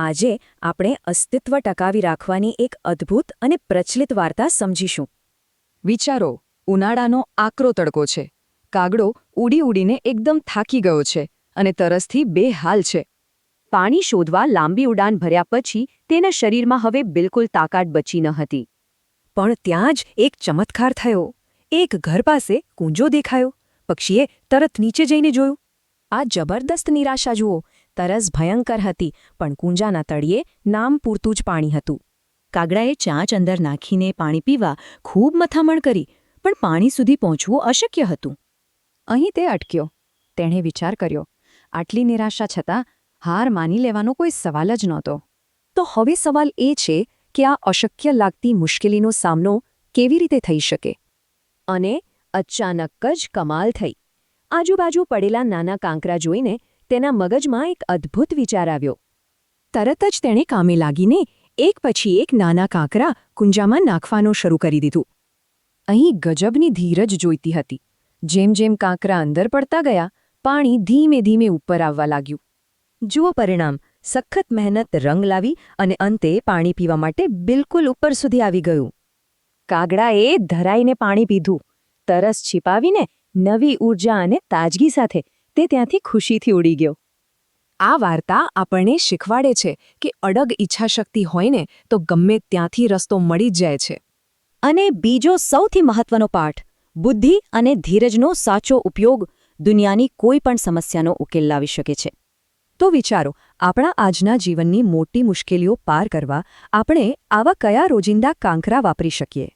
આજે આપણે અસ્તિત્વ ટકાવી રાખવાની એક અદ્ભુત અને પ્રચલિત વાર્તા સમજીશું. વિચારો, ઉનાળાનો આકરો તડકો છે. કાગડો ઉડી ઉડીને એકદમ થાકી ગયો છે અને તરસથી બેહાલ છે. પાણી શોધવા લાંબી ઉડાન ભર્યા પછી તેના શરીરમાં હવે બિલકુલ તાકાત બચી ન હતી. પણ ત્યાં જ એક ચમત્કાર થયો. એક ઘર પાસે કૂંજો દેખાયો. પક્ષીએ તરત નીચે જઈને જોયું. આ જબરદસ્ત નિરાશા જુઓ. તરસ ભયંકર હતી, પણ કૂંજાના તળિયે નામ પૂરતું જ પાણી હતું. કાગડાએ ચાંચ અંદર નાખીને પાણી પીવા ખૂબ મથામણ કરી, પણ પાણી સુધી પહોંચવું અશક્ય હતું. અહીં તે અટક્યો. તેણે વિચાર કર્યો, આટલી નિરાશા છતાં હાર માની લેવાનો કોઈ સવાલ જ નહોતો. તો હવે સવાલ એ છે કે આ અશક્ય લાગતી મુશ્કેલીનો સામનો કેવી રીતે થઈ શકે? અને અચાનક જ કમાલ થઈ. આજુબાજુ પડેલા નાના કાંકરા જોઈને તેના મગજમાં એક અદ્ભુત વિચાર આવ્યો. તરત જ તેણે કામે લાગીને એક પછી એક નાના કાંકરા કુંજામાં નાખવાનું શરૂ કરી દીધું. અહીં ગજબની ધીરજ જોઈતી હતી. જેમ જેમ કાંકરા અંદર પડતા ગયા, પાણી ધીમે ધીમે ઉપર આવવા લાગ્યું. જુઓ પરિણામ. સખત મહેનત રંગ લાવી અને અંતે પાણી પીવા માટે બિલકુલ ઉપર સુધી આવી ગયું. કાગડાએ ધરાઈને પાણી પીધું. તરસ छिपाવીને નવી ઊર્જા અને તાજગી સાથે તે ત્યાંથી ખુશીથી ઉડી ગયો. આ વાર્તા આપણને શીખવાડે છે કે અડગ ઈચ્છાશક્તિ હોય ને તો ગમે ત્યાંથી રસ્તો મળી જ જાય છે. અને બીજો સૌથી મહત્વનો પાઠ, બુદ્ધિ અને ધીરજનો સાચો ઉપયોગ દુનિયાની કોઈ પણ સમસ્યાનો ઉકેલ લાવી શકે છે. તો વિચારો, આપણા આજના જીવનની મોટી મુશ્કેલીઓ પાર કરવા આપણે આવા કયા રોજિંદા કાંકરા વાપરી શકીએ?